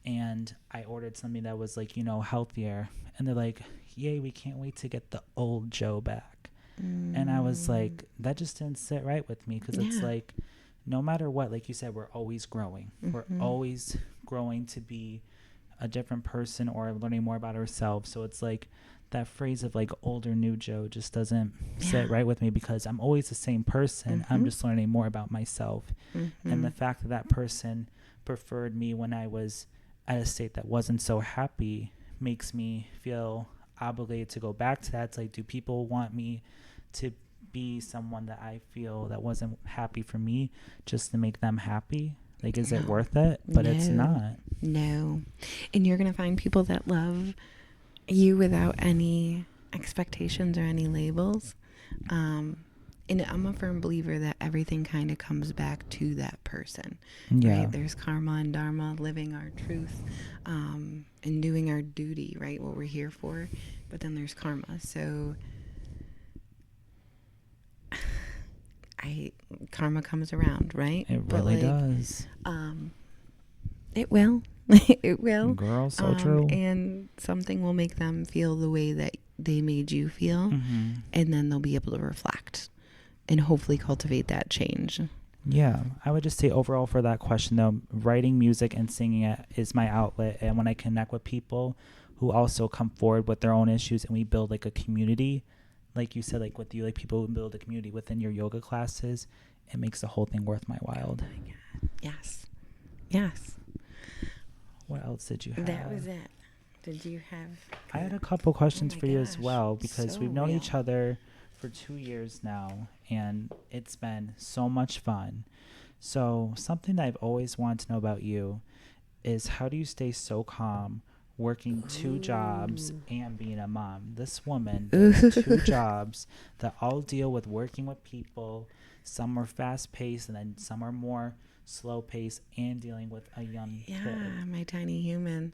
and I ordered something that was like, you know, healthier, and they're like, yay, we can't wait to get the old Joe back. And I was like, that just didn't sit right with me, because it's like, no matter what, like you said, we're always growing. We're always growing to be a different person or learning more about ourselves. So it's like that phrase of like older new Joe just doesn't sit right with me, because I'm always the same person. I'm just learning more about myself. And the fact that that person preferred me when I was at a state that wasn't so happy makes me feel obligated to go back to that. It's like, do people want me to be someone that I feel that wasn't happy for me just to make them happy? Like, is it worth it? But it's not. No. And you're going to find people that love you without any expectations or any labels. And I'm a firm believer that everything kind of comes back to that person. Yeah. Right? There's karma and dharma, living our truth, and doing our duty, right? What we're here for. But then there's karma. So karma comes around, right? It really does. It will. It will. Girl, so true. And something will make them feel the way that they made you feel. And then they'll be able to reflect and hopefully cultivate that change. Yeah, I would just say overall for that question though, writing music and singing it is my outlet. And when I connect with people who also come forward with their own issues and we build like a community, like you said, like with you, like people who build a community within your yoga classes, it makes the whole thing worth my while. Oh my God. Yes. Yes. What else did you have? That was it. Did you have... I had a couple questions for you as gosh, well, because so we've known real. each other for 2 years now, and it's been so much fun. So something that I've always wanted to know about you is, how do you stay so calm working 2 jobs and being a mom? This woman does 2 jobs that all deal with working with people. Some are fast paced and then some are more slow paced, and dealing with a young kid. Yeah, my tiny human.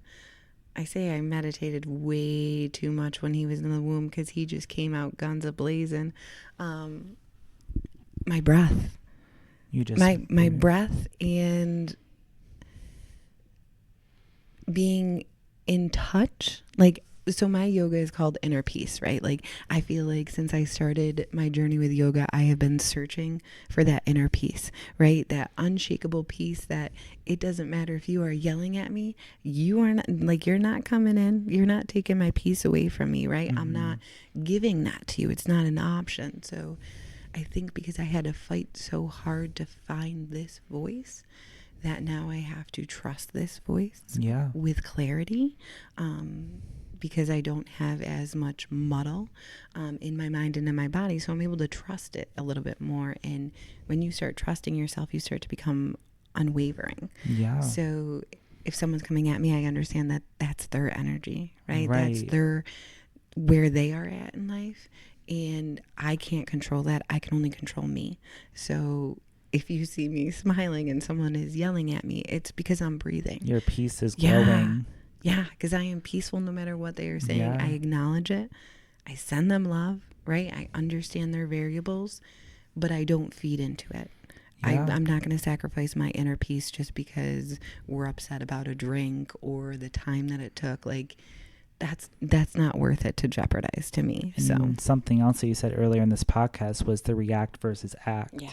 I say I meditated way too much when he was in the womb, because he just came out guns a-blazing. My breath. You just my breath, and being in touch. Like, so my yoga is called Inner Peace, right? Like, I feel like since I started my journey with yoga, I have been searching for that inner peace, right? That unshakable peace that it doesn't matter if you are yelling at me, you are not, like, you're not coming in, you're not taking my peace away from me, right? I'm not giving that to you. It's not an option. So I think because I had to fight so hard to find this voice, that now I have to trust this voice with clarity, because I don't have as much muddle in my mind and in my body. So I'm able to trust it a little bit more. And when you start trusting yourself, you start to become unwavering. Yeah. So if someone's coming at me, I understand that that's their energy, right? That's Right. their where they are at in life, and I can't control that. I can only control me. So if you see me smiling and someone is yelling at me, it's because I'm breathing. Your peace is Yeah. glowing. Yeah, because I am peaceful no matter what they are saying. Yeah. I acknowledge it. I send them love, right? I understand their variables, but I don't feed into it. Yeah. I'm not going to sacrifice my inner peace just because we're upset about a drink or the time that it took. Like, that's not worth it to jeopardize to me. So And something else that you said earlier in this podcast was the react versus act. yeah.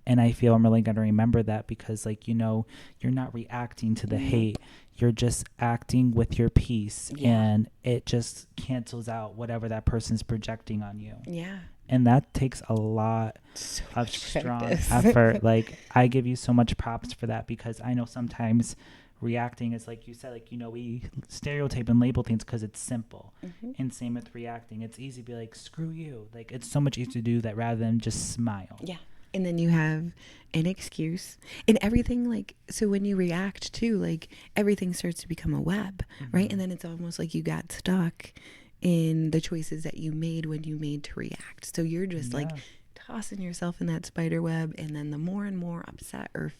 And I feel I'm really going to remember that because, like, you know, you're not reacting to the hate. You're just acting with your peace. Yeah. And it just cancels out whatever that person's projecting on you. Yeah. And that takes a lot So of much strong practice. effort. Like, I give you so much props for that because I know sometimes reacting is, like you said, like, you know, we stereotype and label things because it's simple. And same with reacting. It's easy to be like, screw you. Like, it's so much easier to do that rather than just smile. Yeah. And then you have an excuse and everything. Like, so when you react too, like everything starts to become a web, right? And then it's almost like you got stuck in the choices that you made when you made to react. So you're just like tossing yourself in that spider web. And then the more and more upset or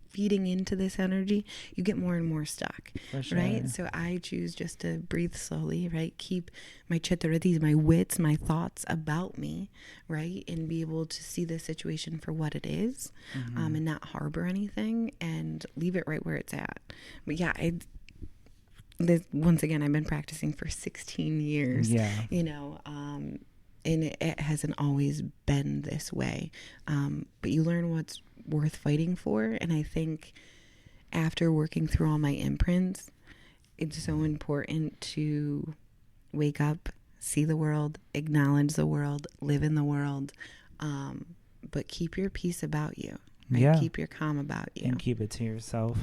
feeding into this energy, you get more and more stuck, For right? So I choose just to breathe slowly, right? Keep my chittaratis, my wits, my thoughts about me, right? And be able to see the situation for what it is, and not harbor anything and leave it right where it's at. But yeah, once again, I've been practicing for 16 years, you know, and it hasn't always been this way. But you learn what's worth fighting for. And I think after working through all my imprints, it's so important to wake up, see the world, acknowledge the world, live in the world, but keep your peace about you, right? Keep your calm about you. And keep it to yourself.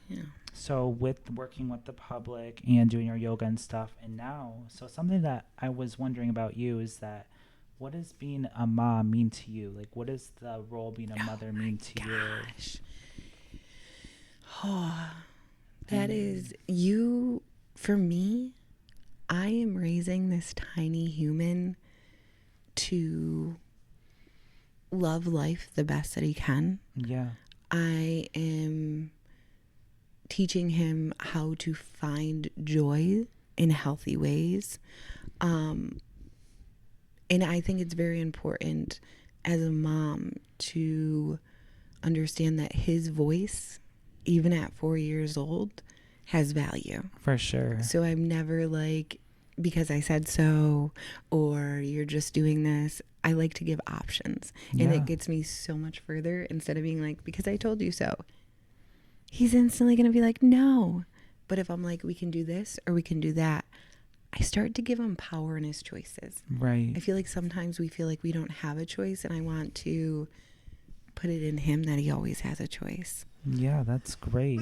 Yeah. So with working with the public and doing your yoga and stuff, and now, so something that I was wondering about you is that what does being a mom mean to you? Like, what does the role being a mother mean to you? Oh, that is you. For me, I am raising this tiny human to love life the best that he can. Yeah. I am teaching him how to find joy in healthy ways. And I think it's very important as a mom to understand that his voice, even at 4 years old, has value. For sure. So I'm never like, because I said so, or you're just doing this. I like to give options. And it gets me so much further instead of being like, because I told you so. He's instantly going to be like, no. But if I'm like, we can do this or we can do that, I start to give him power in his choices. Right. I feel like sometimes we feel like we don't have a choice, and I want to put it in him that he always has a choice. Yeah, that's great.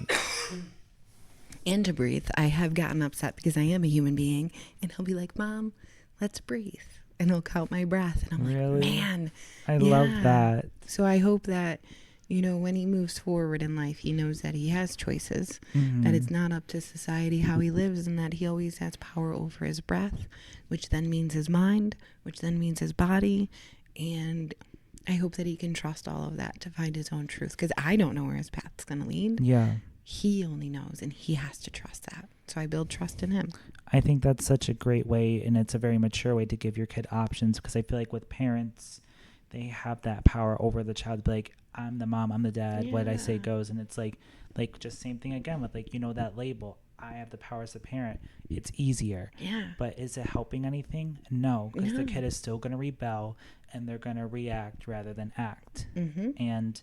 And to breathe. I have gotten upset because I am a human being, and he'll be like, Mom, let's breathe. And he'll count my breath. And I'm like, man. I love that. So I hope that, you know, when he moves forward in life, he knows that he has choices, that it's not up to society how he lives, and that he always has power over his breath, which then means his mind, which then means his body. And I hope that he can trust all of that to find his own truth, because I don't know where his path's going to lead. Yeah. He only knows, and he has to trust that. So I build trust in him. I think that's such a great way, and it's a very mature way to give your kid options, because I feel like with parents, they have that power over the child to be like, I'm the mom, I'm the dad, what I say goes. And it's like just same thing again with, like, you know, that label, I have the power as a parent. It's easier. Yeah. But is it helping anything? No, because the kid is still going to rebel, and they're going to react rather than act. And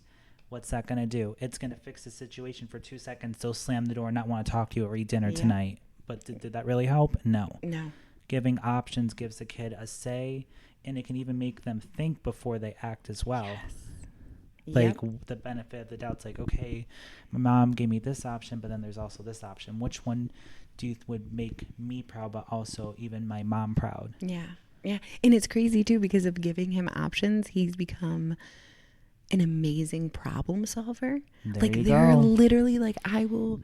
what's that going to do? It's going to fix the situation for 2 seconds. They'll slam the door, not want to talk to you or eat dinner tonight. But did that really help? No. Giving options gives the kid a say, and it can even make them think before they act as well. Like, the benefit of the doubt's like, okay, my mom gave me this option, but then there's also this option. Which one do you would make me proud, but also even my mom proud? Yeah. And it's crazy too, because of giving him options, he's become an amazing problem solver. There like you they're go. literally like, I will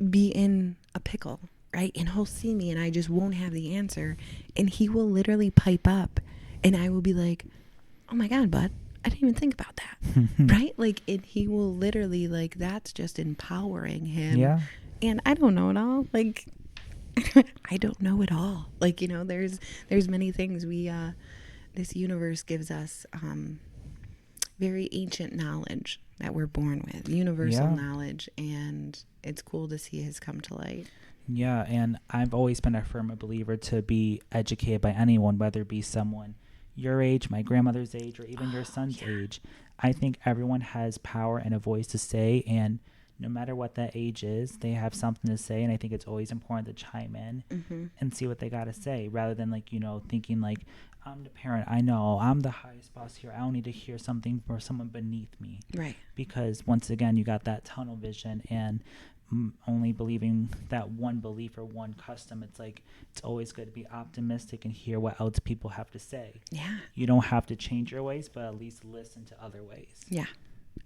be in a pickle, right? And he'll see me and I just won't have the answer. And he will literally pipe up and I will be like, oh my God, bud, I didn't even think about that. Right? Like, and he will literally, like, that's just empowering him. Yeah. And I don't know it all. Like, I don't know it all. Like, there's many things this universe gives us, very ancient knowledge that we're born with, universal knowledge, and it's cool to see his come to light. Yeah, and I've always been a firm believer to be educated by anyone, whether it be someone your age, my grandmother's age, or even your son's age. I think everyone has power and a voice to say, and no matter what that age is, they have something to say, and I think it's always important to chime in and see what they got to say, rather than thinking like, I'm the parent, I know, I'm the highest boss here, I don't need to hear something from someone beneath me. Right. Because once again, you got that tunnel vision and only believing that one belief or one custom. It's like, it's always good to be optimistic and hear what else people have to say. Yeah. You don't have to change your ways, but at least listen to other ways. Yeah,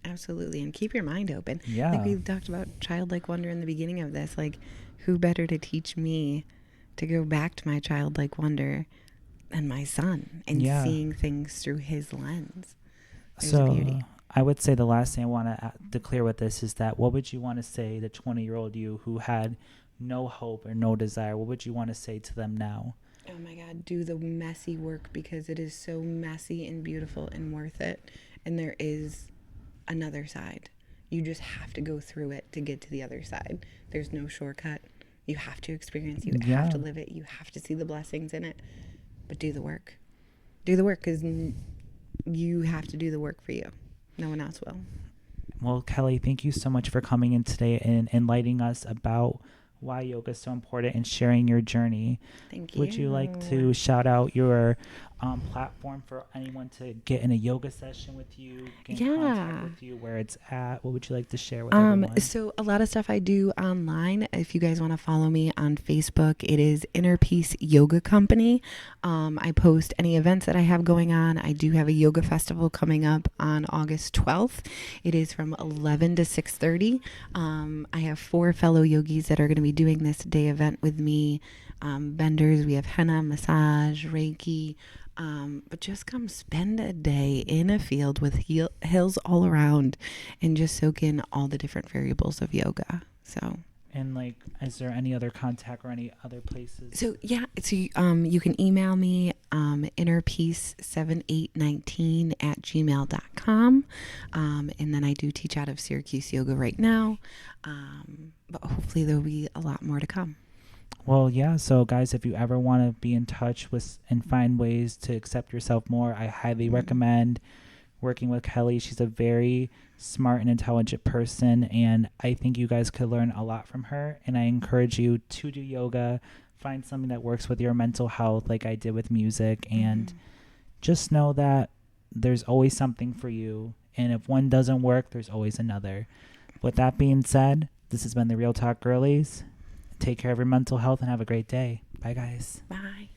absolutely. And keep your mind open. Yeah. Like we talked about childlike wonder in the beginning of this. Like, who better to teach me to go back to my childlike wonder than my son, and seeing things through his lens? There's beauty. I would say the last thing I want to declare with this is that, what would you want to say to 20-year-old you who had no hope or no desire? What would you want to say to them now? Oh my God, do the messy work, because it is so messy and beautiful and worth it. And there is another side. You just have to go through it to get to the other side. There's no shortcut. You have to experience, you have to live it, you have to see the blessings in it. But do the work. Do the work, because you have to do the work for you. No one else will. Well, Kelly, thank you so much for coming in today and enlightening us about why yoga is so important and sharing your journey. Thank you. Would you like to shout out your platform for anyone to get in a yoga session with you, get in contact with you, where it's at? What would you like to share with everyone? So a lot of stuff I do online. If you guys want to follow me on Facebook, it is Inner Peace Yoga Company. I post any events that I have going on. I do have a yoga festival coming up on August 12th. It is from 11 to 6:30. I have 4 fellow yogis that are going to be doing this day event with me. Vendors, we have henna, massage, Reiki. But just come spend a day in a field with hills all around and just soak in all the different variables of yoga. So. And like, is there any other contact or any other places? So yeah, you can email me, innerpeace7819@gmail.com. And then I do teach out of Syracuse Yoga right now. But hopefully there'll be a lot more to come. Well, yeah. So guys, if you ever want to be in touch with and find ways to accept yourself more, I highly recommend working with Kelly. She's a very smart and intelligent person, and I think you guys could learn a lot from her. And I encourage you to do yoga, find something that works with your mental health, like I did with music, and just know that there's always something for you. And if one doesn't work, there's always another. With that being said, this has been the Real Talk Girlies. Take care of your mental health and have a great day. Bye, guys. Bye.